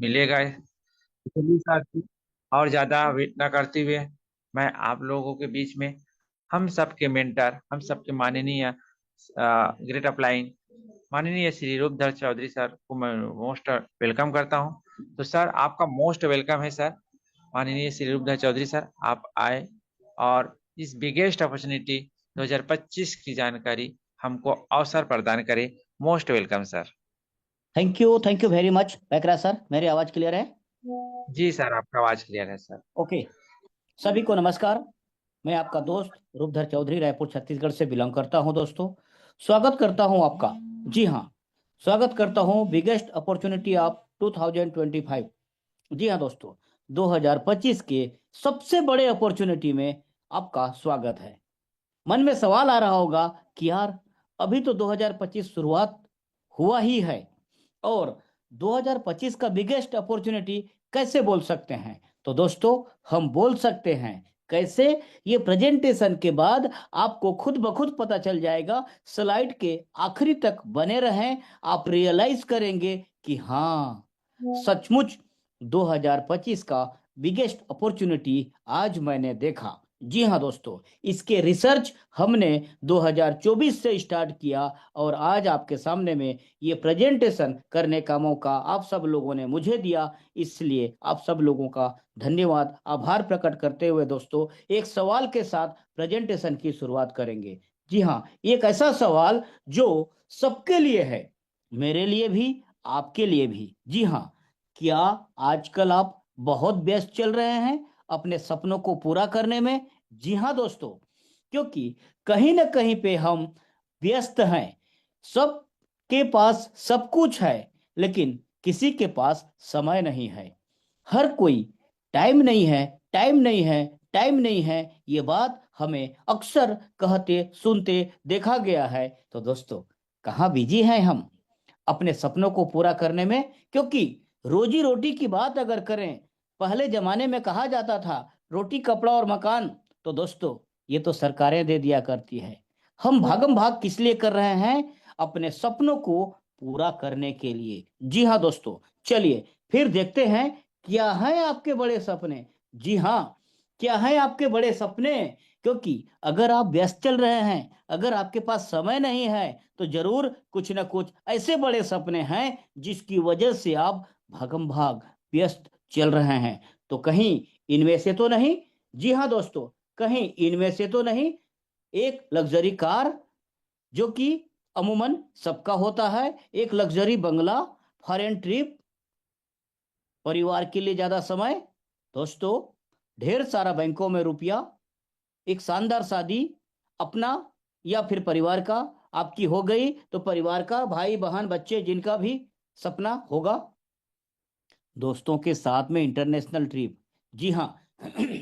मिलेगा। इसलिए साथी, और ज्यादा वेट न करते हुए मैं आप लोगों के बीच में हम सबके मेंटर, हम सबके माननीय ग्रेट अपलाइन माननीय श्री रूपधर चौधरी सर को मैं मोस्ट वेलकम करता हूं। तो सर, आपका मोस्ट वेलकम है सर। माननीय श्री रूपधर चौधरी सर, आप आए और इस बिगेस्ट अपॉर्चुनिटी 2025 की जानकारी हमको अवसर प्रदान करें। Most welcome sir. Thank you very much बैकरा सर। मेरी आवाज क्लियर है? जी सर, आपका आवाज क्लियर है सर। ओके। सभी को नमस्कार। मैं आपका दोस्त रूपधर चौधरी रायपुर छत्तीसगढ़ से बिलोंग करता हूं दोस्तों। स्वागत करता हूं आपका। जी हाँ, स्वागत करता हूं बिगेस्ट अपॉर्चुनिटी ऑफ 2025। जी हाँ दोस्तों, 2025 के सबसे बड़े अपॉर्चुनिटी में आपका स्वागत है। मन में सवाल आ रहा होगा कि यार, अभी तो 2025 शुरुआत हुआ ही है और 2025 का बिगेस्ट अपॉर्चुनिटी कैसे बोल सकते हैं? तो दोस्तों, हम बोल सकते हैं कैसे? ये प्रेजेंटेशन के बाद आपको खुद ब खुद पता चल जाएगा। स्लाइड के आखिरी तक बने रहें, आप रियलाइज करेंगे कि हाँ, सचमुच 2025 का बिगेस्ट अपॉर्चुनिटी आज मैंने देखा। जी हाँ दोस्तों, इसके रिसर्च हमने 2024 से स्टार्ट किया और आज आपके सामने में ये प्रेजेंटेशन करने का मौका आप सब लोगों ने मुझे दिया। इसलिए आप सब लोगों का धन्यवाद, आभार प्रकट करते हुए दोस्तों, एक सवाल के साथ प्रेजेंटेशन की शुरुआत करेंगे। जी हाँ, एक ऐसा सवाल जो सबके लिए है, मेरे लिए भी, आपके लिए भी। जी हाँ, क्या आजकल आप बहुत व्यस्त चल रहे हैं अपने सपनों को पूरा करने में? जी हाँ दोस्तों, क्योंकि कहीं ना कहीं पे हम व्यस्त हैं। सब के पास सब कुछ है, लेकिन किसी के पास समय नहीं है। हर कोई टाइम नहीं है, टाइम नहीं है, टाइम नहीं है, ये बात हमें अक्सर कहते सुनते देखा गया है। तो दोस्तों, कहाँ बिजी हैं हम अपने सपनों को पूरा करने में? क्योंकि रोजी रोटी की बात अगर करें, पहले जमाने में कहा जाता था रोटी कपड़ा और मकान, तो दोस्तों ये तो सरकारें दे दिया करती है। हम भागम भाग किस लिए कर रहे हैं? अपने सपनों को पूरा करने के लिए। जी हाँ दोस्तों, चलिए फिर देखते हैं क्या है आपके बड़े सपने। जी हाँ, क्या है आपके बड़े सपने? क्योंकि अगर आप व्यस्त चल रहे हैं, अगर आपके पास समय नहीं है, तो जरूर कुछ ना कुछ ऐसे बड़े सपने हैं जिसकी वजह से आप भागम भाग व्यस्त चल रहे हैं। तो कहीं इनमें से तो नहीं? जी हाँ दोस्तों, कहीं इनमें से तो नहीं? एक लग्जरी कार, जो कि अमूमन सबका होता है, एक लग्जरी बंगला, फॉरेन ट्रिप, परिवार के लिए ज्यादा समय, दोस्तों ढेर सारा बैंकों में रुपया, एक शानदार शादी, अपना या फिर परिवार का। आपकी हो गई तो परिवार का, भाई बहन बच्चे जिनका भी सपना होगा, दोस्तों के साथ में इंटरनेशनल ट्रिप। जी हाँ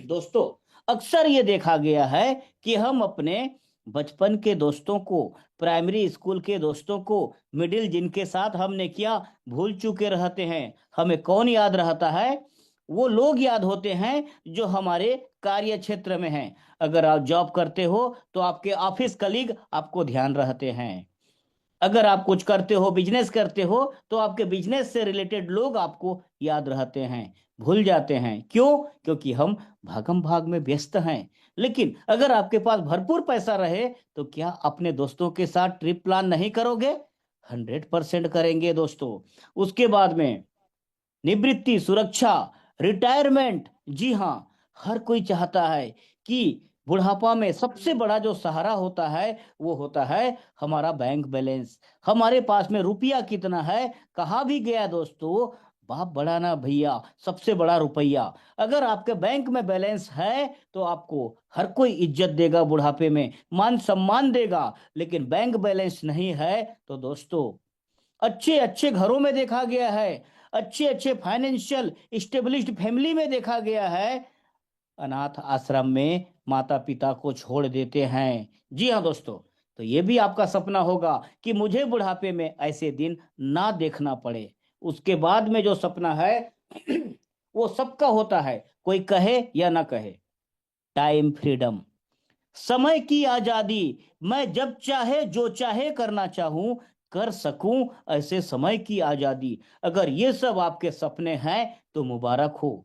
दोस्तों, अक्सर ये देखा गया है कि हम अपने बचपन के दोस्तों को, प्राइमरी स्कूल के दोस्तों को, मिडिल जिनके साथ हमने किया भूल चुके रहते हैं। हमें कौन याद रहता है? वो लोग याद होते हैं जो हमारे कार्य क्षेत्र में हैं। अगर आप जॉब करते हो तो आपके ऑफिस कलीग आपको ध्यान रहते हैं। अगर आप कुछ करते हो, बिजनेस करते हो, तो आपके बिजनेस से रिलेटेड लोग आपको याद रहते हैं। भूल जाते हैं क्यों? क्योंकि हम भागम भाग में व्यस्त हैं। लेकिन अगर आपके पास भरपूर पैसा रहे, तो क्या अपने दोस्तों के साथ ट्रिप प्लान नहीं करोगे? 100% करेंगे दोस्तों। उसके बाद में निवृत्ति, सुरक्षा, रिटायरमेंट। जी हाँ, हर कोई चाहता है कि बुढ़ापा में सबसे बड़ा जो सहारा होता है वो होता है हमारा बैंक बैलेंस। हमारे पास में रुपया कितना है, कहाँ भी गया दोस्तों, बाप बड़ा ना भैया, सबसे बड़ा रुपया। अगर आपके बैंक में बैलेंस है तो आपको हर कोई इज्जत देगा, बुढ़ापे में मान सम्मान देगा। लेकिन बैंक बैलेंस नहीं है तो दोस्तों, अच्छे अच्छे घरों में देखा गया है, अच्छे अच्छे फाइनेंशियल स्टेब्लिश्ड फैमिली में देखा गया है, अनाथ आश्रम में माता पिता को छोड़ देते हैं। जी हाँ दोस्तों, तो ये भी आपका सपना होगा कि मुझे बुढ़ापे में ऐसे दिन ना देखना पड़े। उसके बाद में जो सपना है वो सबका होता है, कोई कहे या ना कहे, टाइम फ्रीडम, समय की आजादी। मैं जब चाहे जो चाहे करना चाहूं, कर सकूं ऐसे समय की आजादी। अगर ये सब आपके सपने हैं तो मुबारक हो,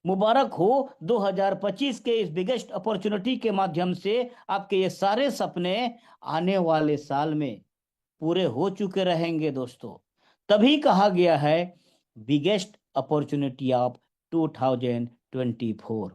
मुबारक हो। 2025 के इस बिगेस्ट अपॉर्चुनिटी के माध्यम से आपके ये सारे सपने आने वाले साल में पूरे हो चुके रहेंगे दोस्तों। तभी कहा गया है बिगेस्ट अपॉर्चुनिटी ऑफ 2024,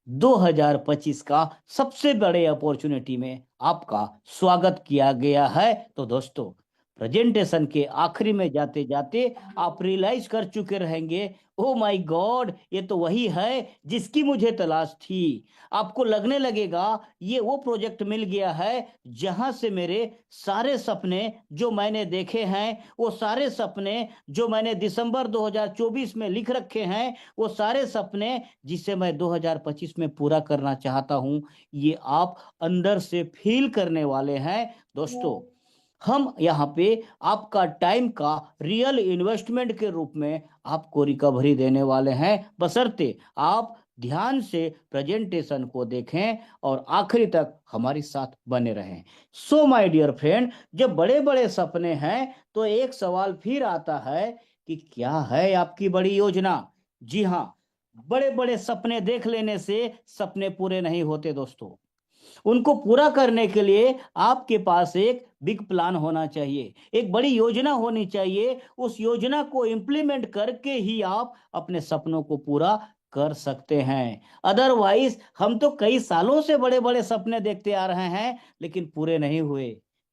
2025 का सबसे बड़े अपॉर्चुनिटी में आपका स्वागत किया गया है। तो दोस्तों, प्रेजेंटेशन के आखिरी में जाते जाते आप रियलाइज कर चुके रहेंगे, ओ माय गॉड, ये तो वही है जिसकी मुझे तलाश थी। आपको लगने लगेगा ये वो प्रोजेक्ट मिल गया है जहां से मेरे सारे सपने जो मैंने देखे हैं, वो सारे सपने जो मैंने दिसंबर 2024 में लिख रखे हैं, वो सारे सपने जिसे मैं 2025 में पूरा करना चाहता हूं, ये आप अंदर से फील करने वाले हैं दोस्तों। हम यहाँ पे आपका टाइम का रियल इन्वेस्टमेंट के रूप में आपको रिकवरी देने वाले हैं, बशर्ते आप ध्यान से प्रेजेंटेशन को देखें और आखिरी तक हमारे साथ बने रहें। सो माय डियर फ्रेंड, जब बड़े बड़े सपने हैं तो एक सवाल फिर आता है कि क्या है आपकी बड़ी योजना। जी हाँ, बड़े बड़े सपने देख लेने से सपने पूरे नहीं होते दोस्तों। उनको पूरा करने के लिए आपके पास एक बिग प्लान होना चाहिए, एक बड़ी योजना होनी चाहिए। उस योजना को इम्प्लीमेंट करके ही आप अपने सपनों को पूरा कर सकते हैं। अदरवाइज हम तो कई सालों से बड़े बड़े सपने देखते आ रहे हैं लेकिन पूरे नहीं हुए।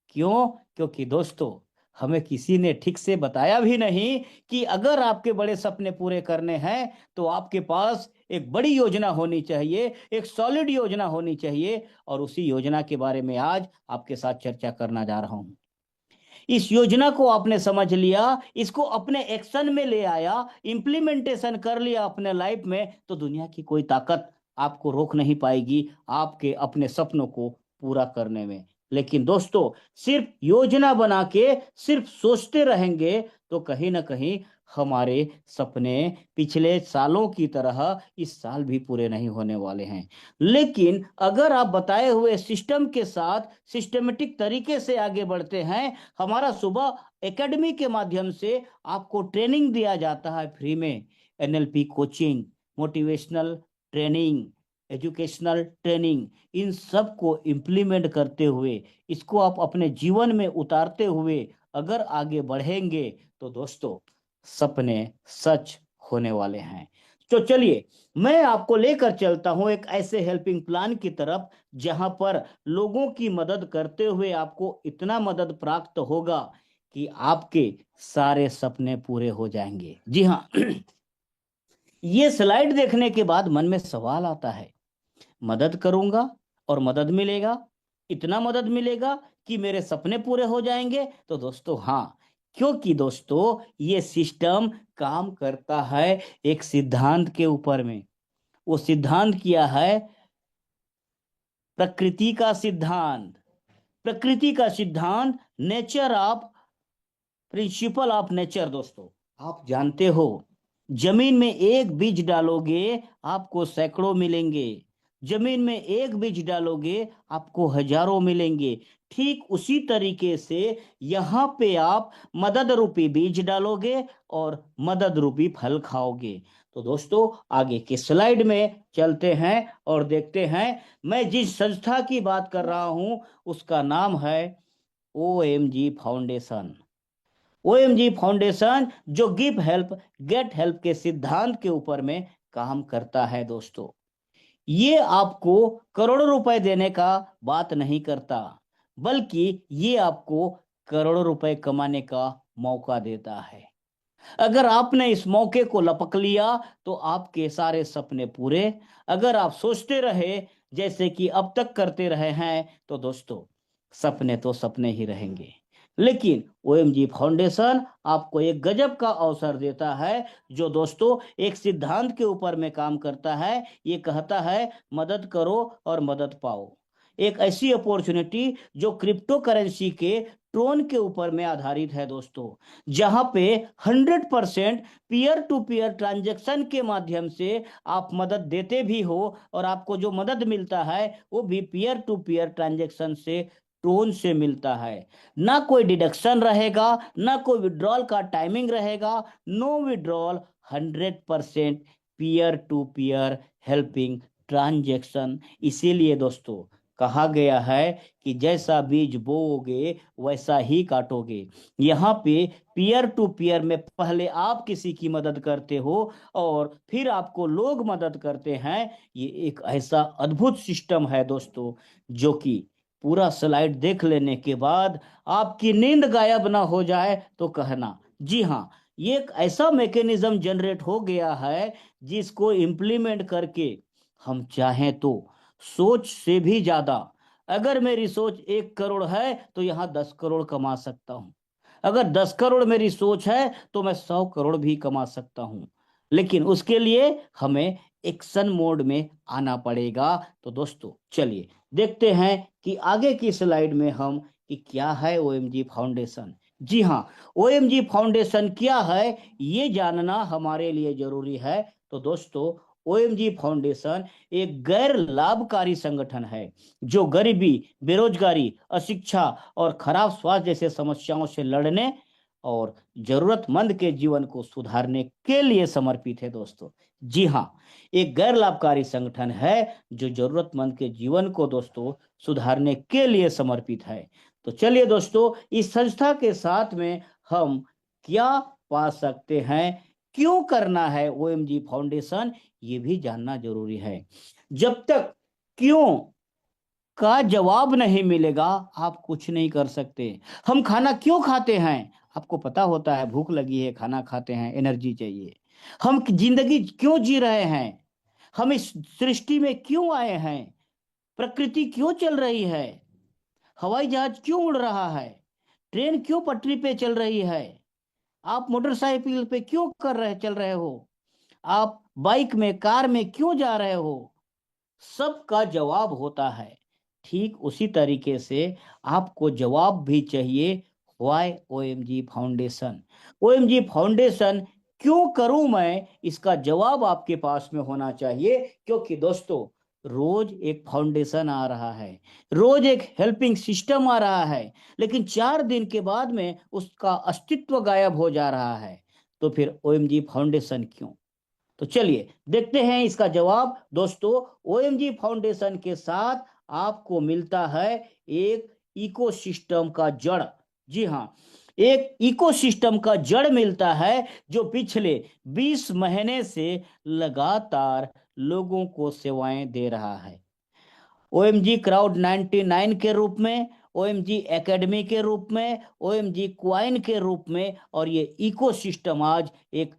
क्यों? क्योंकि दोस्तों, हमें किसी ने ठीक से बताया भी नहीं कि अगर आपके बड़े सपने पूरे करने हैं तो आपके पास एक बड़ी योजना होनी चाहिए, एक सॉलिड योजना होनी चाहिए। और उसी योजना के बारे में आज आपके साथ चर्चा करना जा रहा हूं। इस योजना को आपने समझ लिया, इसको अपने एक्शन में ले आया, इंप्लीमेंटेशन कर लिया अपने लाइफ में, तो दुनिया की कोई ताकत आपको रोक नहीं पाएगी आपके अपने सपनों को पूरा करने में। लेकिन दोस्तों, सिर्फ योजना बना के सिर्फ सोचते रहेंगे तो कहीं ना कहीं हमारे सपने पिछले सालों की तरह इस साल भी पूरे नहीं होने वाले हैं। लेकिन अगर आप बताए हुए सिस्टम के साथ सिस्टमेटिक तरीके से आगे बढ़ते हैं, हमारा सुबह एकेडमी के माध्यम से आपको ट्रेनिंग दिया जाता है फ्री में। NLP coaching, motivational training, educational training, इन सब को इम्प्लीमेंट करते हुए, इसको आप अपने जीवन में उतारते हुए अगर आगे बढ़ेंगे तो दोस्तों, सपने सच होने वाले हैं। तो चलिए, मैं आपको लेकर चलता हूं एक ऐसे हेल्पिंग प्लान की तरफ जहां पर लोगों की मदद करते हुए आपको इतना मदद प्राप्त होगा कि आपके सारे सपने पूरे हो जाएंगे। जी हाँ, ये स्लाइड देखने के बाद मन में सवाल आता है, मदद करूंगा और मदद मिलेगा, इतना मदद मिलेगा कि मेरे सपने पूरे हो जाएंगे? तो दोस्तों हाँ, क्योंकि दोस्तों ये सिस्टम काम करता है एक सिद्धांत के ऊपर में। वो सिद्धांत क्या है? प्रकृति का सिद्धांत। प्रकृति का सिद्धांत, nature of principle of nature. दोस्तों, आप जानते हो, जमीन में एक बीज डालोगे आपको सैकड़ों मिलेंगे, जमीन में एक बीज डालोगे आपको हजारों मिलेंगे। ठीक उसी तरीके से यहाँ पे आप मदद रूपी बीज डालोगे और मदद रूपी फल खाओगे। तो दोस्तों, आगे के स्लाइड में चलते हैं और देखते हैं। मैं जिस संस्था की बात कर रहा हूं उसका नाम है OMG फाउंडेशन। OMG फाउंडेशन जो गिव हेल्प गेट हेल्प के सिद्धांत के ऊपर में काम करता है दोस्तों। ये आपको करोड़ों रुपए देने का बात नहीं करता, बल्कि ये आपको करोड़ों रुपए कमाने का मौका देता है। अगर आपने इस मौके को लपक लिया तो आपके सारे सपने पूरे। अगर आप सोचते रहे जैसे कि अब तक करते रहे हैं तो दोस्तों, सपने तो सपने ही रहेंगे। लेकिन OMG फाउंडेशन आपको एक गजब का अवसर देता है जो दोस्तों एक सिद्धांत के ऊपर में काम करता है। ये कहता है मदद करो और मदद पाओ। एक ऐसी अपॉर्चुनिटी जो क्रिप्टो करेंसी के ट्रोन के ऊपर में आधारित है दोस्तों, जहां पे 100% पीयर टू पीयर ट्रांजैक्शन के माध्यम से आप मदद देते भी हो और आपको जो मदद मिलता है वो भी पीयर टू पीयर ट्रांजैक्शन से टोन से मिलता है। ना कोई डिडक्शन रहेगा, ना कोई विड्रॉल का टाइमिंग रहेगा। No withdrawal, 100% peer to peer helping transaction. इसीलिए दोस्तों कहा गया है कि जैसा बीज बोओगे वैसा ही काटोगे। यहाँ पे पीयर टू पीयर में पहले आप किसी की मदद करते हो और फिर आपको लोग मदद करते हैं। ये एक ऐसा अद्भुत सिस्टम है दोस्तों, जो कि पूरा स्लाइड देख लेने के बाद आपकी नींद गायब ना हो जाए तो कहना। जी हाँ, ये एक ऐसा मैकेनिज्म जनरेट हो गया है जिसको इम्प्लीमेंट करके हम चाहें तो सोच से भी ज्यादा, अगर मेरी सोच 1 करोड़ है तो यहाँ 10 करोड़ कमा सकता हूँ। अगर 10 करोड़ मेरी सोच है तो मैं 100 करोड़ भी कमा सकता हूँ। लेकिन उसके लिए हमें एक्शन मोड में आना पड़ेगा। तो दोस्तों चलिए देखते हैं कि आगे की स्लाइड में हम कि क्या है ओएमजी फाउंडेशन। जी हाँ, ओएमजी फाउंडेशन क्या है ये जानना हमारे लिए जरूरी है। तो दोस्तों ओएमजी फाउंडेशन एक गैर लाभकारी संगठन है जो गरीबी, बेरोजगारी, अशिक्षा और खराब स्वास्थ्य जैसे समस्याओं से लड़ने और जरूरतमंद के जीवन को सुधारने के लिए समर्पित है दोस्तों। जी हाँ, एक गैर लाभकारी संगठन है जो जरूरतमंद के जीवन को दोस्तों सुधारने के लिए समर्पित है। तो चलिए दोस्तों इस संस्था के साथ में हम क्या पा सकते हैं, क्यों करना है ओएमजी फाउंडेशन, ये भी जानना जरूरी है। जब तक क्यों का जवाब नहीं मिलेगा आप कुछ नहीं कर सकते। हम खाना क्यों खाते हैं, आपको पता होता है भूख लगी है, खाना खाते हैं, एनर्जी चाहिए। हम जिंदगी क्यों जी रहे हैं, हम इस सृष्टि में क्यों आए हैं, प्रकृति क्यों चल रही है, हवाई जहाज क्यों उड़ रहा है, ट्रेन क्यों पटरी पे चल रही है, आप मोटरसाइकिल पे क्यों चल रहे हो, आप बाइक में कार में क्यों जा रहे हो, सबका जवाब होता है। ठीक उसी तरीके से आपको जवाब भी चाहिए। Why OMG foundation, OMG foundation क्यों करूं मैं, इसका जवाब आपके पास में होना चाहिए। क्योंकि दोस्तों रोज एक फाउंडेशन आ रहा है, रोज एक हेल्पिंग सिस्टम आ रहा है, लेकिन 4 दिन के बाद में उसका अस्तित्व गायब हो जा रहा है। तो फिर ओएमजी फाउंडेशन क्यों। तो चलिए देखते हैं इसका जवाब। दोस्तों ओएमजी फाउंडेशन के साथ आपको मिलता है एक इकोसिस्टम का जड़। जी हाँ, एक इकोसिस्टम का जड़ मिलता है जो पिछले 20 महीने से लगातार लोगों को सेवाएं दे रहा है। ओएमजी क्राउड 99 के रूप में, ओएमजी एकेडमी के रूप में, ओएमजी क्वाइन के रूप में, और ये इकोसिस्टम आज एक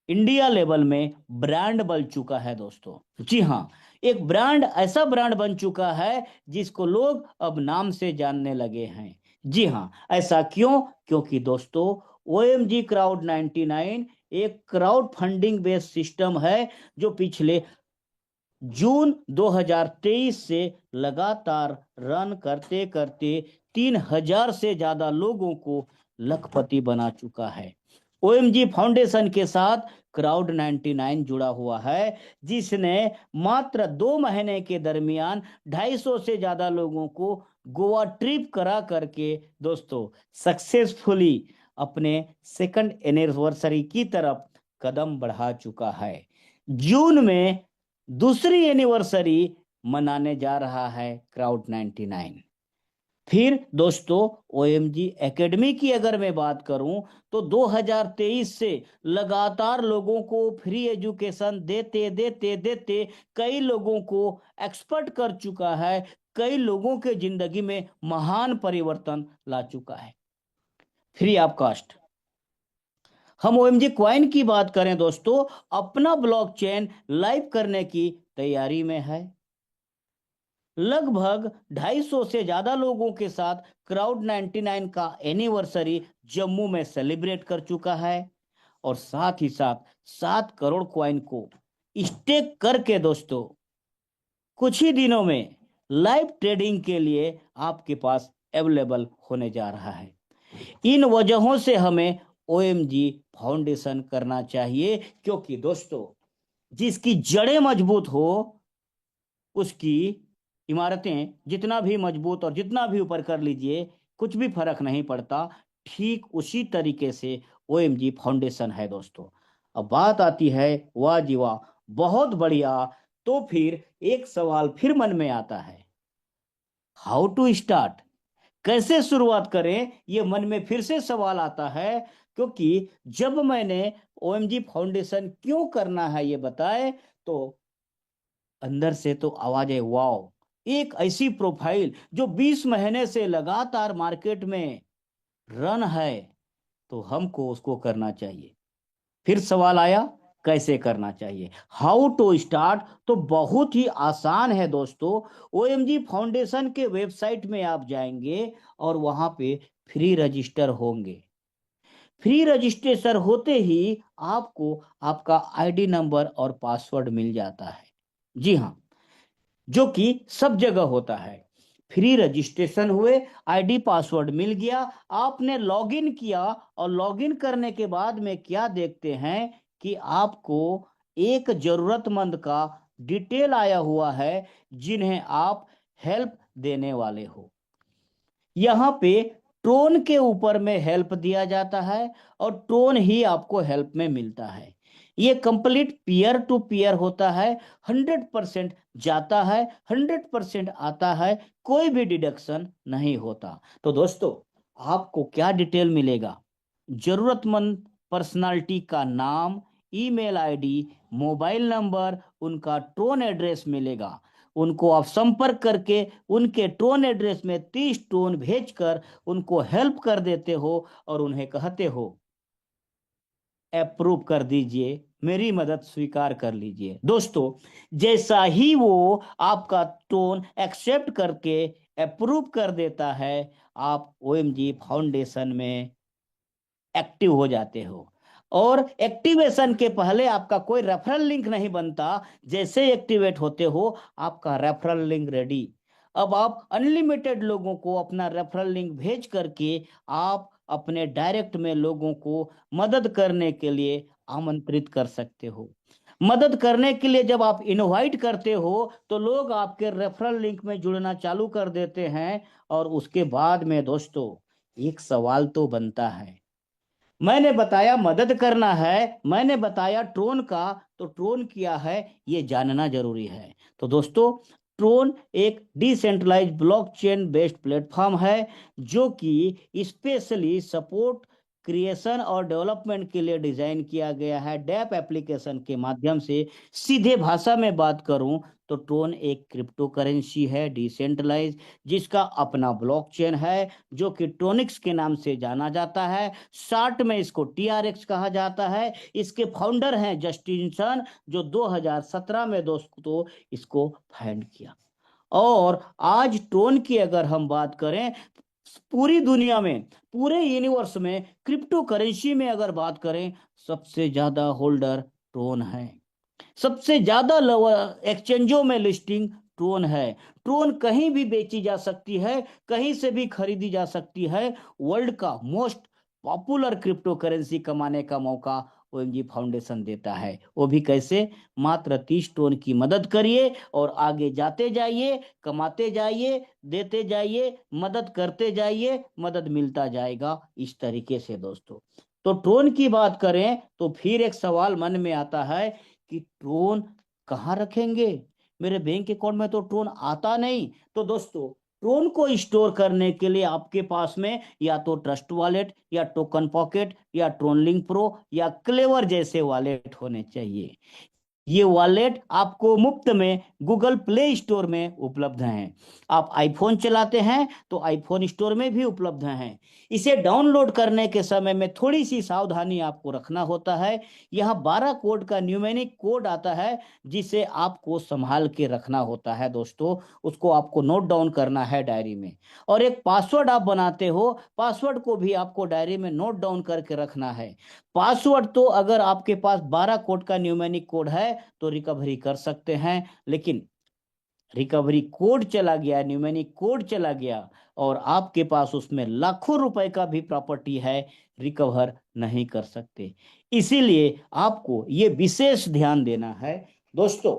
इंडिया लेवल में ब्रांड बन चुका है दोस्तों। जी हाँ, एक ब्रांड, ऐसा ब्रांड बन चुका है जिसको लोग अब नाम से जानने लगे हैं। जी हाँ, ऐसा क्यों, क्योंकि दोस्तों ओएमजी क्राउड 99 एक क्राउड फंडिंग बेस्ड सिस्टम है जो पिछले जून 2023 से लगातार रन करते करते 3,000 से ज्यादा लोगों को लखपति बना चुका है। ओएमजी फाउंडेशन के साथ क्राउड 99 जुड़ा हुआ है जिसने मात्र 2 महीने के दरमियान 250 से ज्यादा लोगों को गोवा ट्रिप करा करके दोस्तों सक्सेसफुली अपने सेकंड एनिवर्सरी की तरफ कदम बढ़ा चुका है। जून में दूसरी एनिवर्सरी मनाने जा रहा है क्राउड 99। फिर दोस्तों ओएमजी एकेडमी की अगर मैं बात करूं तो 2023 से लगातार लोगों को फ्री एजुकेशन देते देते देते कई लोगों को एक्सपर्ट कर चुका है, कई लोगों के जिंदगी में महान परिवर्तन ला चुका है। फ्री ऑफ कास्ट हम ओएमजी क्वाइन की बात करें दोस्तों, अपना ब्लॉकचेन लाइव करने की तैयारी में है। लगभग 250 से ज्यादा लोगों के साथ क्राउड 99 का एनिवर्सरी जम्मू में सेलिब्रेट कर चुका है और साथ ही साथ 7 करोड़ कॉइन को स्टेक करके दोस्तों कुछ ही दिनों में लाइव ट्रेडिंग के लिए आपके पास अवेलेबल होने जा रहा है। इन वजहों से हमें ओएमजी फाउंडेशन करना चाहिए, क्योंकि दोस्तों जिसकी जड़ें मजबूत हो उसकी इमारतें जितना भी मजबूत और जितना भी ऊपर कर लीजिए, कुछ भी फर्क नहीं पड़ता। ठीक उसी तरीके से ओएमजी फाउंडेशन है दोस्तों। अब बात आती है, वाह जी वाह, बहुत बढ़िया। तो फिर एक सवाल फिर मन में आता है, हाउ टू स्टार्ट, कैसे शुरुआत करें, ये मन में फिर से सवाल आता है। क्योंकि जब मैंने ओएमजी फाउंडेशन क्यों करना है ये बताए, तो अंदर से तो आवाज है, वाओ, एक ऐसी प्रोफाइल जो 20 महीने से लगातार मार्केट में रन है, तो हमको उसको करना चाहिए। फिर सवाल आया, कैसे करना चाहिए, हाउ टू स्टार्ट। तो बहुत ही आसान है दोस्तों। ओएमजी फाउंडेशन के वेबसाइट में आप जाएंगे और वहां पे फ्री रजिस्टर होंगे। फ्री रजिस्ट्रेशन होते ही आपको आपका आईडी नंबर और पासवर्ड मिल जाता है। जी हाँ, जो कि सब जगह होता है। फ्री रजिस्ट्रेशन हुए, आईडी पासवर्ड मिल गया, आपने लॉगिन किया, और लॉगिन करने के बाद में क्या देखते हैं कि आपको एक जरूरतमंद का डिटेल आया हुआ है, जिन्हें आप हेल्प देने वाले हो। यहाँ पे टोन के ऊपर में हेल्प दिया जाता है, और टोन ही आपको हेल्प में मिलता है। ये कंप्लीट पीयर टू पीयर होता है। 100% जाता है, 100% आता है, कोई भी डिडक्शन नहीं होता। तो दोस्तों, आपको क्या डिटेल मिलेगा? जरूरतमंद पर्सनालिटी का नाम, ईमेल आईडी, मोबाइल नंबर, उनका टोन एड्रेस मिलेगा। उनको आप संपर्क करके उनके टोन एड्रेस में 30 टोन भेजकर उनको हेल्प कर देते हो, और उन्हें कहते हो, अप्रूव कर दीजिए, मेरी मदद स्वीकार कर लीजिए। दोस्तों, जैसा ही वो आपका टोन एक्सेप्ट करके अप्रूव कर देता है, आप ओएमजी फाउंडेशन में एक्टिव हो जाते हो। और एक्टिवेशन के पहले आपका कोई रेफरल लिंक नहीं बनता। जैसे एक्टिवेट होते हो, आपका रेफरल लिंक रेडी। अब आप अनलिमिटेड लोगों को अपना रेफरल लिंक भेज करके आप अपने डायरेक्ट में लोगों को मदद करने के लिए आमंत्रित कर सकते हो। मदद करने के लिए जब आप इनवाइट करते हो, तो लोग आपके रेफरल लिंक में जुड़ना चालू कर देते हैं। और उसके बाद में दोस्तों, एक सवाल तो बनता है। मैंने बताया मदद करना है, मैंने बताया ट्रोन का, तो ट्रोन किया है ये जानना जरूरी है। तो दोस्तों, ट्रोन एक डिसेंट्रलाइज्ड ब्लॉकचेन बेस्ड प्लेटफॉर्म है, जो कि स्पेशली सपोर्ट क्रिएशन और डेवलपमेंट के लिए डिजाइन किया गया है डैप एप्लीकेशन के माध्यम से। सीधे भाषा में बात करूं तो ट्रोन एक क्रिप्टो करेंसी है, डिसेंट्रलाइज, जिसका अपना ब्लॉकचेन है, जो कि ट्रोनिक्स के नाम से जाना जाता है। शॉर्ट में इसको टीआरएक्स कहा जाता है। इसके फाउंडर हैं जस्टिन सन, जो 2017 में दोस्तों इसको फाइंड किया। और आज ट्रोन की अगर हम बात करें, पूरी दुनिया में, पूरे यूनिवर्स में क्रिप्टो करेंसी में अगर बात करें, सबसे ज्यादा होल्डर ट्रोन है। सबसे ज्यादा एक्सचेंजों में लिस्टिंग ट्रोन है। ट्रोन कहीं भी बेची जा सकती है, कहीं से भी खरीदी जा सकती है। वर्ल्ड का मोस्ट पॉपुलर क्रिप्टो करेंसी कमाने का मौका ओएमजी फाउंडेशन देता है। वो भी कैसे? मात्र 30 टोन की मदद करिए और आगे जाते जाइए, कमाते जाइए, देते जाइए, मदद करते जाइए, मदद मिलता जाएगा। इस तरीके से दोस्तों, तो ट्रोन की बात करें तो फिर एक सवाल मन में आता है कि ट्रोन कहाँ रखेंगे? मेरे बैंक अकाउंट में तो ट्रोन आता नहीं। तो दोस्तों, ट्रोन को स्टोर करने के लिए आपके पास में या तो ट्रस्ट वॉलेट, या टोकन पॉकेट, या ट्रोनलिंक प्रो, या क्लेवर जैसे वॉलेट होने चाहिए। ये वॉलेट आपको मुफ्त में गूगल प्ले स्टोर में उपलब्ध हैं। आप आईफोन चलाते हैं तो आईफोन स्टोर में भी उपलब्ध हैं। इसे डाउनलोड करने के समय में थोड़ी सी सावधानी आपको रखना होता है। यहाँ 12 कोड का न्यूमेरिक कोड आता है, जिसे आपको संभाल के रखना होता है दोस्तों। उसको आपको नोट डाउन करना है डायरी में। और एक पासवर्ड आप बनाते हो, पासवर्ड को भी आपको डायरी में नोट डाउन करके रखना है। पासवर्ड तो अगर आपके पास 12 कोड का न्यूमेरिक कोड है तो रिकवरी कर सकते हैं, लेकिन रिकवरी कोड चला गया, न्यूमेरिक कोड चला गया, और आपके पास उसमें लाखों रुपए का भी प्रॉपर्टी है, रिकवर नहीं कर सकते। इसीलिए आपको ये विशेष ध्यान देना है दोस्तों।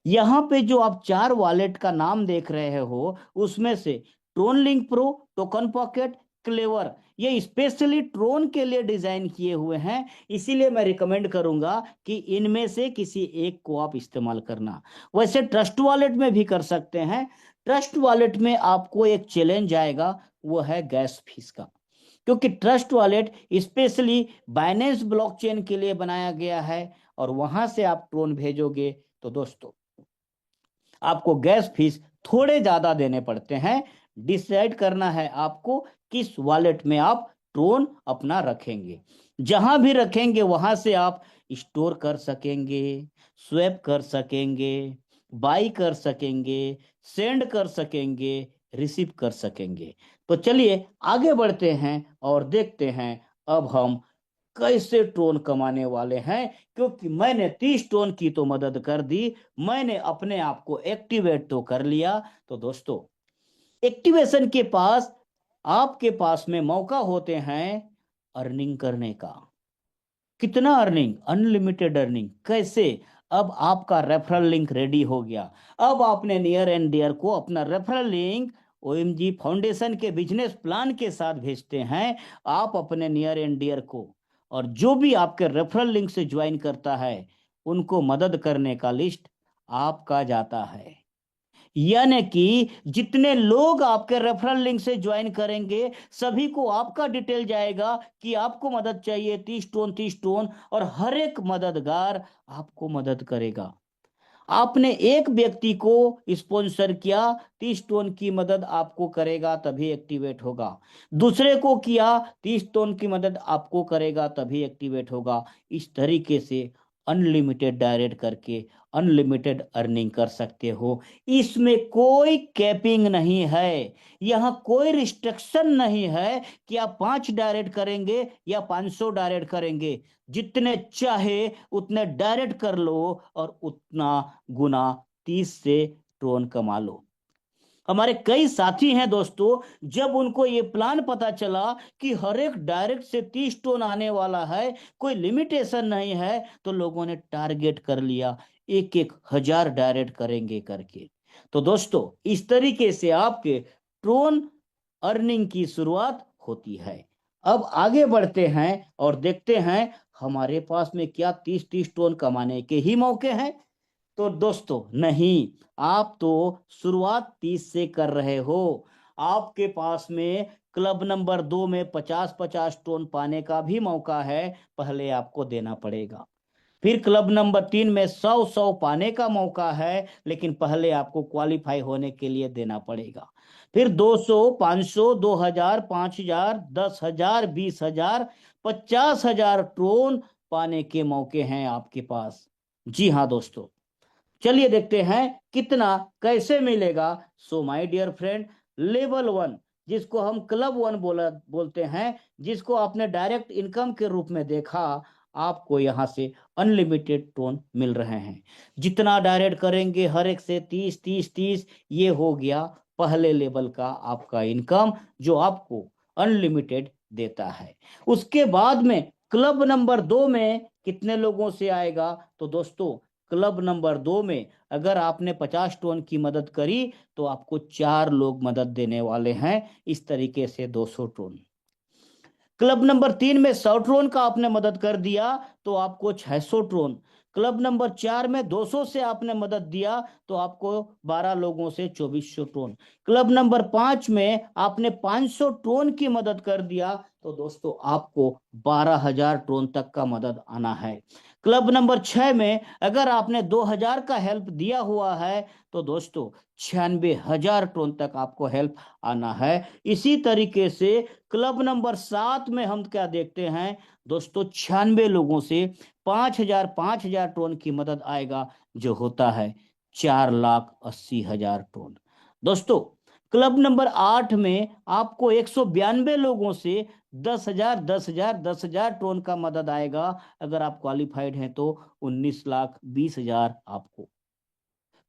यहाँ पे जो आप 4 वॉलेट का नाम देख रहे हो, उसमें से Tron link pro, token pocket, Klever, ये स्पेशली ट्रोन के लिए डिजाइन किए हुए हैं। इसीलिए मैं रिकमेंड करूंगा कि इनमें से किसी एक को आप इस्तेमाल करना। वैसे ट्रस्ट वॉलेट में भी कर सकते हैं। ट्रस्ट वॉलेट में आपको एक चैलेंज आएगा, वो है गैस फीस का। क्योंकि trust wallet specially Binance blockchain के लिए बनाया गया है, और वहां से आप ट्रोन भेजोगे तो दोस्तों आपको गैस फीस थोड़े ज्यादा देने पड़ते हैं। डिसाइड करना है आपको किस वॉलेट में आप ट्रोन अपना रखेंगे। जहां भी रखेंगे वहां से आप स्टोर कर सकेंगे, स्वैप कर सकेंगे, बाई कर सकेंगे, सेंड कर सकेंगे, रिसीव कर सकेंगे। तो चलिए आगे बढ़ते हैं और देखते हैं अब हम कैसे टोन कमाने वाले हैं। क्योंकि मैंने 30 टोन की तो मदद कर दी, मैंने अपने आप को एक्टिवेट तो कर लिया। तो दोस्तों एक्टिवेशन के पास आपके पास में मौका होते हैं अर्निंग करने का। कितना अर्निंग? Unlimited earning. कैसे? अब आपका रेफरल लिंक रेडी हो गया। अब आपने नियर एंड डियर को अपना रेफरल लिंक ओएमजी फाउंडेशन के बिजनेस प्लान के साथ भेजते हैं, आप अपने नियर एंड डियर को। और जो भी आपके रेफरल लिंक से ज्वाइन करता है, उनको मदद करने का लिस्ट आपका जाता है। यानी कि जितने लोग आपके रेफरल लिंक से ज्वाइन करेंगे, सभी को आपका डिटेल जाएगा कि आपको मदद चाहिए 30 टोन 30 टोन, और हर एक मददगार आपको मदद करेगा। आपने एक व्यक्ति को स्पॉन्सर किया, 30 टोन की मदद आपको करेगा तभी एक्टिवेट होगा। दूसरे को किया, 30 टोन की मदद आपको करेगा तभी एक्टिवेट होगा। इस तरीके से अनलिमिटेड डायरेक्ट करके अनलिमिटेड अर्निंग कर सकते हो। इसमें कोई कैपिंग नहीं है, यहाँ कोई रिस्ट्रिक्शन नहीं है कि आप 5 डायरेक्ट करेंगे या 500 डायरेक्ट करेंगे। जितने चाहे उतने डायरेक्ट कर लो और उतना गुना 30 से टोन कमा लो। हमारे कई साथी हैं दोस्तों, जब उनको ये प्लान पता चला कि हर एक डायरेक्ट से 30 टोन आने वाला है, कोई लिमिटेशन नहीं है, तो लोगों ने टारगेट कर लिया, एक एक हजार डायरेक्ट करेंगे करके। तो दोस्तों इस तरीके से आपके ट्रोन अर्निंग की शुरुआत होती है। अब आगे बढ़ते हैं और देखते हैं हमारे पास में क्या 30 30 टोन कमाने के ही मौके हैं। तो दोस्तों नहीं, आप तो शुरुआत 30 से कर रहे हो। आपके पास में क्लब नंबर 2 में 50 50 टोन पाने का भी मौका है, पहले आपको देना पड़ेगा। फिर क्लब नंबर 3 में 100 100 पाने का मौका है, लेकिन पहले आपको क्वालिफाई होने के लिए देना पड़ेगा। फिर 200 500 2000 5000 10,000 20,000 50,000 टोन पाने के मौके हैं आपके पास। जी हाँ दोस्तों, चलिए देखते हैं कितना कैसे मिलेगा। So my dear friend, level 1, जिसको हम क्लब 1 बोलते हैं, जिसको आपने डायरेक्ट इनकम के रूप में देखा, आपको यहाँ से अनलिमिटेड टोन मिल रहे हैं। जितना डायरेक्ट करेंगे हर एक से 30 30 30, ये हो गया पहले लेवल का आपका इनकम, जो आपको अनलिमिटेड देता है। उसके बाद में क्लब नंबर 2 में कितने लोगों से आएगा? तो दोस्तों क्लब नंबर 2 में अगर आपने 50 टोन की मदद करी, तो आपको 4 लोग मदद देने वाले हैं। इस तरीके से 200 टोन। क्लब नंबर 3 में 100 टोन का आपने मदद कर दिया, तो आपको 600 टोन। क्लब नंबर 4 में 200 से आपने मदद दिया, तो आपको 12 लोगों से 2400 टोन। क्लब नंबर 5 में आपने 500 टोन की मदद कर दिया, तो दोस्तों आपको 12,000 टोन तक का मदद आना है। क्लब नंबर 6 में अगर आपने 2,000 का हेल्प दिया हुआ है, तो दोस्तों 96,000 टोन तक आपको हेल्प आना है। इसी तरीके से क्लब नंबर 7 में हम क्या देखते हैं दोस्तों, 96 लोगों से 5,000 टोन की मदद आएगा, जो होता है 4,80,000 टोन। दोस्तों क्लब नंबर 8 में आपको 192 लोगों से 10,000 टोन का मदद आएगा। अगर आप क्वालिफाइड हैं तो 19,20,000 आपको।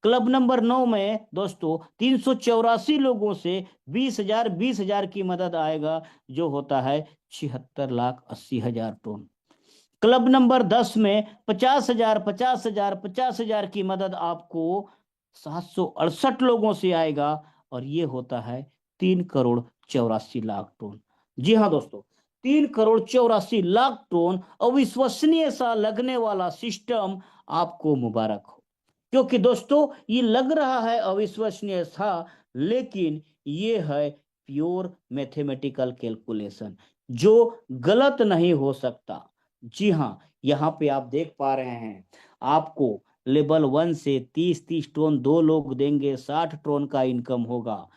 क्लब नंबर 9 में दोस्तों 384 लोगों से 20,000 की मदद आएगा, जो होता है 76,80,000 टोन। क्लब नंबर 10 में 50,000 50,000 50,000 की मदद आपको 768 लोगों से आएगा, और ये होता है 3,84,00,000 टन। जी हाँ दोस्तों, 3,84,00,000 टन अविश्वसनीय सा लगने वाला सिस्टम आपको मुबारक हो। क्योंकि दोस्तों ये लग रहा है अविश्वसनीय था, लेकिन ये है प्योर मैथमेटिकल कैलकुलेशन जो गलत नहीं हो सकता। जी हाँ, यहाँ पे आप देख पा रहे हैं, आपको लेवल 1 से 30-30 टन दो लोग देंगे, 60 टन का इनकम होगा।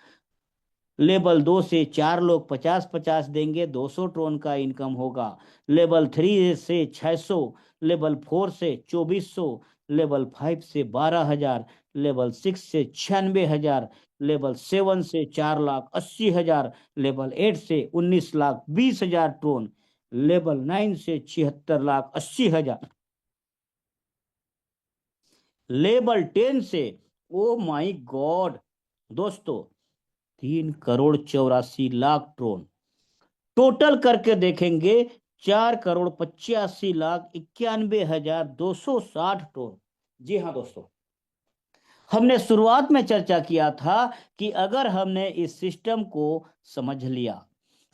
लेवल 2 से 4 लोग 50-50 देंगे, 200 टन का इनकम होगा। लेवल 3 से 600, लेवल 4 से 2400, लेवल 5 से 12,000, लेवल 6 से 96,000, लेवल 7 से 4,80,000, लेवल 8 से 19,20,000 टन, लेवल 9 से 76,80,000, लेवल 10 से, ओ माय गॉड दोस्तों, 3,84,00,000 टन। टोटल करके देखेंगे 4,85,91,260 टन। जी हाँ दोस्तों, हमने शुरुआत में चर्चा किया था कि अगर हमने इस सिस्टम को समझ लिया,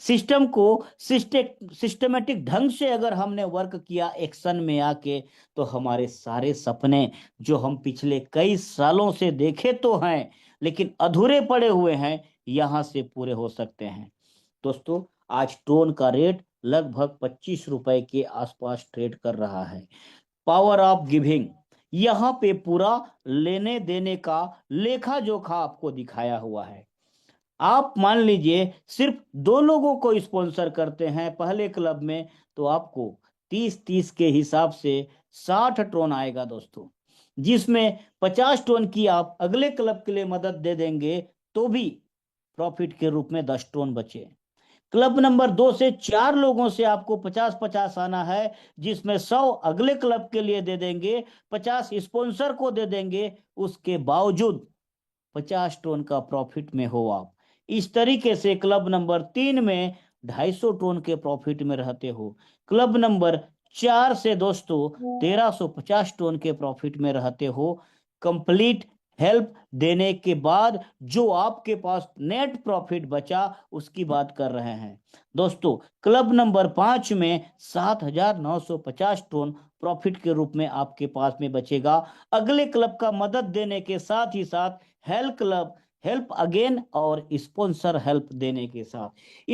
सिस्टम को सिस्टमेटिक ढंग से अगर हमने वर्क किया एक्शन में आके, तो हमारे सारे सपने जो हम पिछले कई सालों से देखे तो हैं लेकिन अधूरे पड़े हुए हैं, यहां से पूरे हो सकते हैं। दोस्तों, आज टोन का रेट लगभग 25 रुपए के आसपास ट्रेड कर रहा है। पावर ऑफ गिविंग, यहाँ पे पूरा लेने देने का लेखा जोखा आपको दिखाया हुआ है। आप मान लीजिए सिर्फ दो लोगों को स्पॉन्सर करते हैं पहले क्लब में, तो आपको 30-30 के हिसाब से 60 टन आएगा दोस्तों, जिसमें 50 टन की आप अगले क्लब के लिए मदद दे देंगे तो भी प्रॉफिट के रूप में 10 टन बचे। क्लब नंबर 2 से 4 लोगों से आपको 50-50 आना है, जिसमें 100 अगले क्लब के लिए दे देंगे, 50 स्पॉन्सर को दे देंगे, उसके बावजूद 50 टन का प्रॉफिट में हो आप। इस तरीके से क्लब नंबर 3 में 250 टन के प्रॉफिट में रहते हो। क्लब नंबर 4 से दोस्तों 1,350 टन के प्रॉफिट में रहते हो। कंप्लीट हेल्प देने के बाद जो आपके पास नेट प्रॉफिट बचा उसकी बात कर रहे हैं दोस्तों। क्लब नंबर 5 में 7,950 टन प्रॉफिट के रूप में आपके पास में बचेगा, अगले क्लब का मदद देने के साथ ही साथ हेल्प क्लब हेल्प अगेन और स्पॉन्सर हेल्प देने के साथ।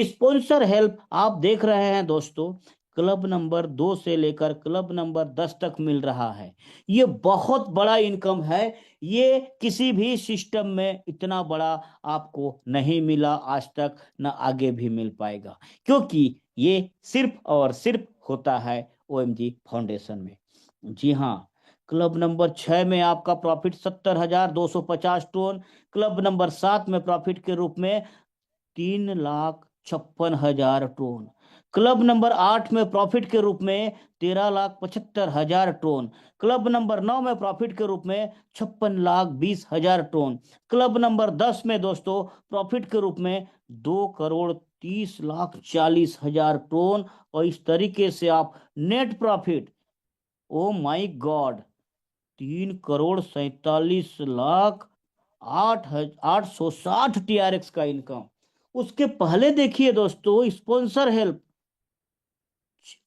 स्पॉन्सर हेल्प आप देख रहे हैं दोस्तों, क्लब नंबर 2 से लेकर क्लब नंबर 10 तक मिल रहा है। ये बहुत बड़ा इनकम है, ये किसी भी सिस्टम में इतना बड़ा आपको नहीं मिला आज तक, न आगे भी मिल पाएगा, क्योंकि ये सिर्फ और सिर्फ होता है ओएमजी फाउंडेशन में। जी हाँ, क्लब नंबर 6 में आपका प्रॉफिट 70,250 टन, क्लब नंबर 7 में प्रॉफिट के रूप में 3,56,000 टन, क्लब नंबर 8 में प्रॉफिट के रूप में 13,75,000 टन, क्लब नंबर 9 में प्रॉफिट के रूप में 56,20,000 टन, क्लब नंबर 10 में दोस्तों प्रॉफिट के रूप में 2,30,40,000 टन। और इस तरीके से आप net profit, oh my god, 3,47,08,860 TRX का इनकम। उसके पहले देखिए दोस्तों, sponsor help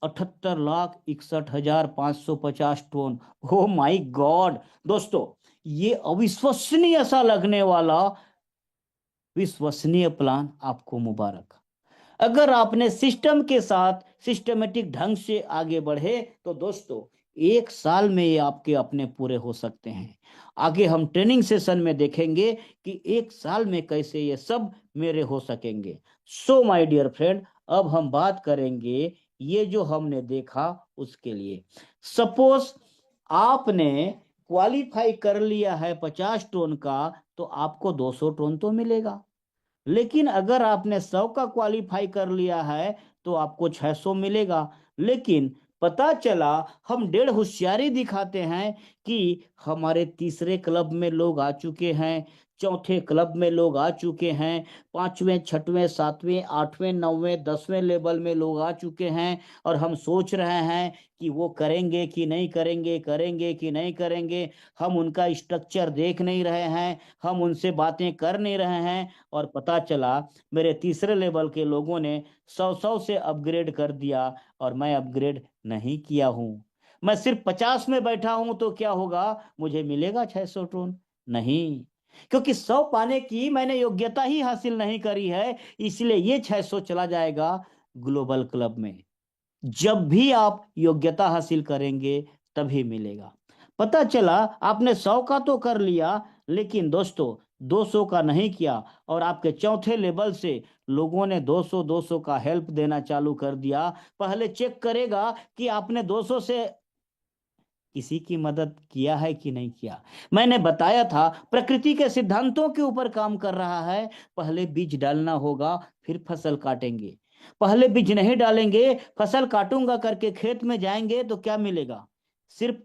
78,61,550 ton. Oh my god दोस्तों, ये अविश्वसनीय सा लगने वाला विश्वसनीय प्लान आपको मुबारक। अगर आपने सिस्टम के साथ सिस्टमेटिक ढंग से आगे बढ़े तो दोस्तों 1 साल में ये आपके अपने पूरे हो सकते हैं। आगे हम ट्रेनिंग सेशन में देखेंगे कि 1 साल में कैसे ये सब मेरे हो सकेंगे। सो माय डियर फ्रेंड, अब हम बात करेंगे ये जो हमने देखा उसके लिए। सपोज आपने क्वालिफाई कर लिया है 50 टन का, तो आपको 200 टन तो मिलेगा। लेकिन अगर आपने 100 का क्वालिफाई कर लिया है तो आपको 600 मिलेगा। लेकिन पता चला हम डेढ़ होशियारी दिखाते हैं कि हमारे तीसरे क्लब में लोग आ चुके हैं, चौथे क्लब में लोग आ चुके हैं, पांचवें, छठवें, सातवें, आठवें, नौवें, 10वें लेवल में लोग आ चुके हैं। और हम सोच रहे हैं कि वो करेंगे कि नहीं करेंगे, करेंगे कि नहीं करेंगे। हम उनका स्ट्रक्चर देख नहीं रहे हैं, हम उनसे बातें कर नहीं रहे हैं। और पता चला मेरे तीसरे लेवल के लोगों ने 100 से अपग्रेड कर दिया, और मैं अपग्रेड नहीं किया हूं। मैं सिर्फ 50 में बैठा हूं तो क्या होगा, मुझे मिलेगा 600 टोन? नहीं, क्योंकि 100 पाने की मैंने योग्यता ही हासिल नहीं करी है। इसलिए ये 600 चला जाएगा ग्लोबल क्लब में। जब भी आप योग्यता हासिल करेंगे तभी मिलेगा। पता चला आपने 100 का तो कर लिया, लेकिन दोस्तों 200 का नहीं किया। और आपके चौथे लेवल से लोगों ने 200 200 का हेल्प देना चालू कर दिया। पहले चेक करेगा कि आपने 200 से किसी की मदद किया है कि नहीं किया। मैंने बताया था प्रकृति के सिद्धांतों के ऊपर काम कर रहा है। पहले बीज डालना होगा, फिर फसल काटेंगे। पहले बीज नहीं डालेंगे, फसल काटूंगा करके खेत में जाएंगे तो क्या मिलेगा? सिर्फ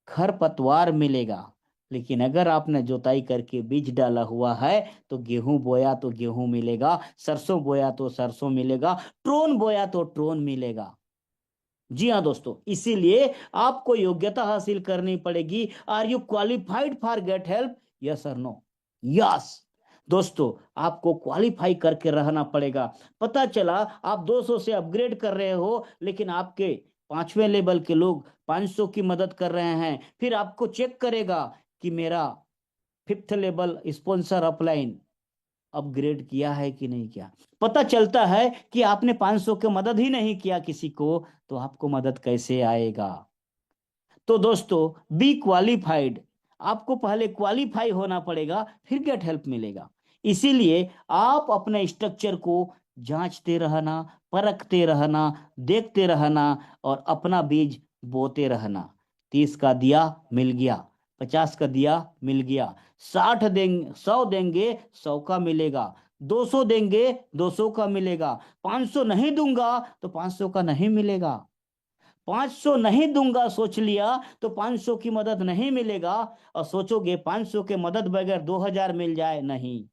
खरपतवार मिलेगा। लेकिन अगर आपने जोताई करके बीज डाला हुआ है तो गेहूं बोया तो गेहूं मिलेगा, सरसों बोया तो सरसों मिलेगा, ट्रोन बोया तो ट्रोन मिलेगा। जी हाँ दोस्तों, इसीलिए आपको योग्यता हासिल करनी पड़ेगी। Are you qualified for get help? Yes और नो? यस दोस्तों, आपको क्वालिफाई करके रहना पड़ेगा। पता चला आप 200 से अपग्रेड कर रहे हो, लेकिन आपके पांचवें लेवल के लोग 500 की मदद कर रहे हैं। फिर आपको चेक करेगा कि मेरा fifth level sponsor upline upgrade किया है कि नहीं किया। पता चलता है कि आपने 500 के मदद ही नहीं किया किसी को, तो आपको मदद कैसे आएगा? तो दोस्तों बी क्वालिफाइड। आपको पहले क्वालिफाई होना पड़ेगा, फिर गेट हेल्प मिलेगा। इसीलिए आप अपने स्ट्रक्चर को जांचते रहना, परखते रहना, देखते रहना, और अपना बीज बोते रहना। 30 का दिया, मिल गया। 50 का दिया, मिल गया। 60 देंगे, 100 देंगे, 100 का मिलेगा। 200 देंगे, 200 का मिलेगा। 500 नहीं दूंगा तो 500 का नहीं मिलेगा। 500 नहीं दूंगा सोच लिया तो 500 की मदद नहीं मिलेगा। और सोचोगे 500 के मदद बगैर 2000 मिल जाए, नहीं।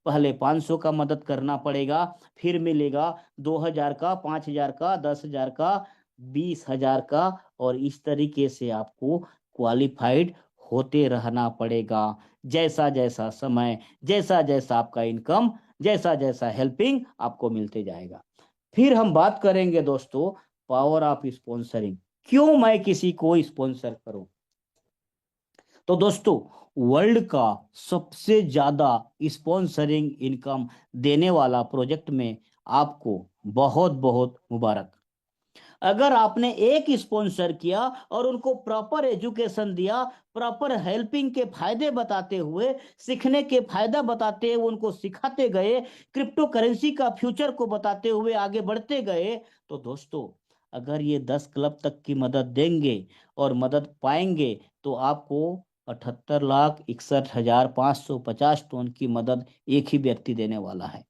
पहले 500 का मदद करना पड़ेगा, फिर मिलेगा 2000 का, 5000 का, 10,000 का, 20,000 का। और इस तरीके से आपको क्वालिफाइड होते रहना पड़ेगा। जैसा जैसा समय, जैसा जैसा आपका इनकम, जैसा जैसा हेल्पिंग आपको मिलते जाएगा। फिर हम बात करेंगे दोस्तों पावर ऑफ स्पॉन्सरिंग। क्यों मैं किसी को स्पॉन्सर करूं? तो दोस्तों वर्ल्ड का सबसे ज्यादा स्पॉन्सरिंग इनकम देने वाला प्रोजेक्ट में आपको बहुत बहुत मुबारक। अगर आपने एक स्पॉन्सर किया और उनको प्रॉपर एजुकेशन दिया, प्रॉपर हेल्पिंग के फायदे बताते हुए, सीखने के फायदा बताते हुए उनको सिखाते गए, क्रिप्टो करेंसी का फ्यूचर को बताते हुए आगे बढ़ते गए, तो दोस्तों अगर ये 10 क्लब तक की मदद देंगे और मदद पाएंगे तो आपको 78,61,550 टोन की मदद एक ही व्यक्ति देने वाला है।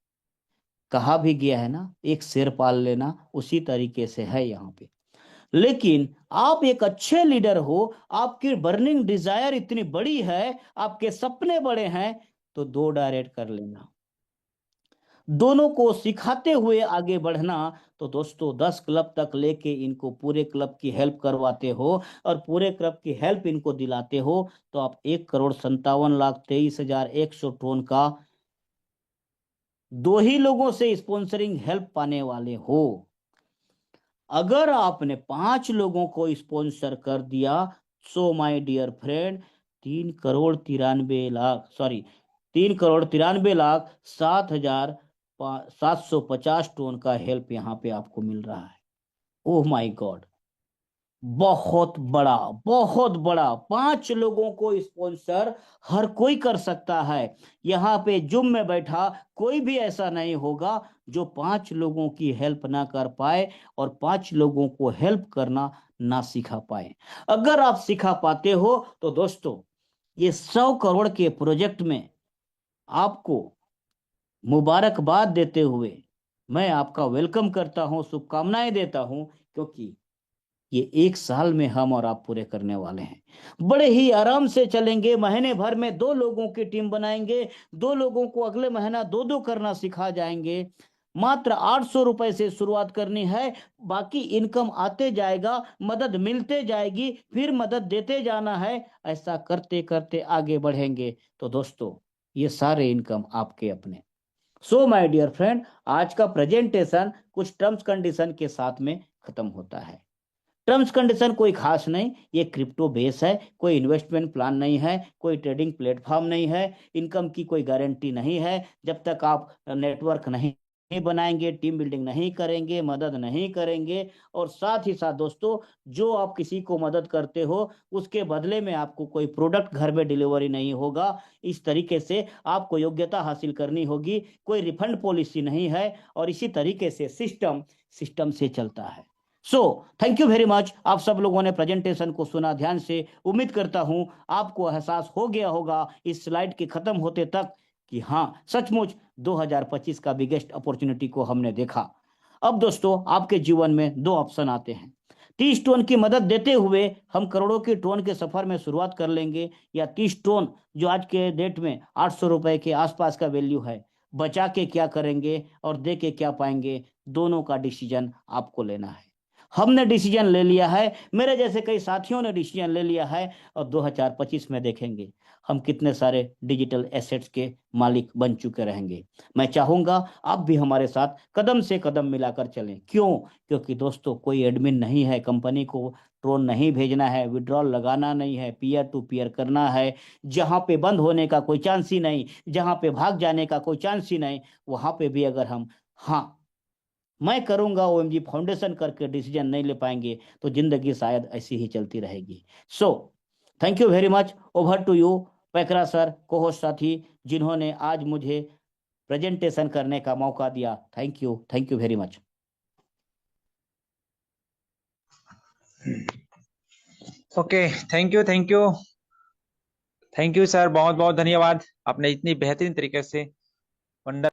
कहा भी गया है ना, एक शेर पाल लेना, उसी तरीके से है यहाँ पे। लेकिन आप एक अच्छे लीडर हो, आपकी बर्निंग डिजायर इतनी बड़ी है, आपके सपने बड़े हैं, तो दो डायरेक्ट कर लेना, दोनों को सिखाते हुए आगे बढ़ना। तो दोस्तों 10 क्लब तक लेके इनको पूरे क्लब की हेल्प करवाते हो, और पूरे क्लब की हेल्प इनको दिलाते हो, तो आप 1,57,23,100 टोन का दो ही लोगों से स्पॉन्सरिंग हेल्प पाने वाले हो। अगर आपने 5 लोगों को स्पॉन्सर कर दिया, सो माय डियर फ्रेंड, 3,93,लाख, सॉरी, 3,93,लाख 7,750 टोन का हेल्प यहाँ पे आपको मिल रहा है। ओह माय गॉड, बहुत बड़ा, बहुत बड़ा। 5 लोगों को स्पॉन्सर हर कोई कर सकता है। यहाँ पे जुम में बैठा कोई भी ऐसा नहीं होगा जो 5 लोगों की हेल्प ना कर पाए और 5 लोगों को हेल्प करना ना सिखा पाए। अगर आप सिखा पाते हो तो दोस्तों ये 100 करोड़ के प्रोजेक्ट में आपको मुबारकबाद देते हुए मैं आपका वेलकम करता हूं, शुभकामनाएं देता हूं, क्योंकि ये 1 साल में हम और आप पूरे करने वाले हैं। बड़े ही आराम से चलेंगे, महीने भर में 2 लोगों की टीम बनाएंगे, 2 लोगों को अगले महीना 2-2 करना सिखा जाएंगे। मात्र 800 रुपए से शुरुआत करनी है, बाकी इनकम आते जाएगा, मदद मिलते जाएगी, फिर मदद देते जाना है। ऐसा करते करते आगे बढ़ेंगे तो दोस्तों ये सारे इनकम आपके अपने। सो माय डियर फ्रेंड, आज का प्रेजेंटेशन कुछ टर्म्स कंडीशन के साथ में खत्म होता है। टर्म्स कंडीशन कोई खास नहीं, ये क्रिप्टो बेस है, कोई इन्वेस्टमेंट प्लान नहीं है, कोई ट्रेडिंग प्लेटफॉर्म नहीं है, इनकम की कोई गारंटी नहीं है। जब तक आप नेटवर्क नहीं बनाएंगे, टीम बिल्डिंग नहीं करेंगे, मदद नहीं करेंगे, और साथ ही साथ दोस्तों जो आप किसी को मदद करते हो उसके बदले में आपको कोई प्रोडक्ट घर में डिलीवरी नहीं होगा। इस तरीके से आपको योग्यता हासिल करनी होगी, कोई रिफंड पॉलिसी नहीं है, और इसी तरीके से सिस्टम सिस्टम से चलता है। सो थैंक यू वेरी मच। आप सब लोगों ने प्रेजेंटेशन को सुना ध्यान से। उम्मीद करता हूं आपको एहसास हो गया होगा इस स्लाइड के खत्म होते तक कि हाँ सचमुच 2025 का बिगेस्ट अपॉर्चुनिटी को हमने देखा। अब दोस्तों आपके जीवन में 2 ऑप्शन आते हैं। 30 टोन की मदद देते हुए हम करोड़ों की टोन के सफर में शुरुआत कर लेंगे, या 30 टोन जो आज के डेट में 800 रुपए के आसपास का वैल्यू है, बचा के क्या करेंगे और दे के क्या पाएंगे, दोनों का डिसीजन आपको लेना है। हमने डिसीजन ले लिया है, मेरे जैसे कई साथियों ने डिसीजन ले लिया है, और 2025 में देखेंगे हम कितने सारे डिजिटल एसेट्स के मालिक बन चुके रहेंगे। मैं चाहूंगा आप भी हमारे साथ कदम से कदम मिलाकर चलें। क्यों? क्योंकि दोस्तों कोई एडमिन नहीं है, कंपनी को ट्रोन नहीं भेजना है, विड्रॉल लगाना नहीं है, पीयर टू पीयर करना है। जहां पे बंद होने का कोई चांस ही नहीं, जहां पे भाग जाने का कोई चांस ही नहीं, वहां पे भी अगर हम हाँ मैं करूंगा ओएमजी फाउंडेशन करके डिसीजन नहीं ले पाएंगे तो जिंदगी शायद ऐसी ही चलती रहेगी। So thank you very much. Over to you Paikra sir, cohost साथी, जिन्होंने आज मुझे प्रेजेंटेशन करने का मौका दिया। Thank you very much. Okay, thank you, thank you, thank you sir, बहुत बहुत धन्यवाद। आपने इतनी बेहतरीन तरीके से वंडर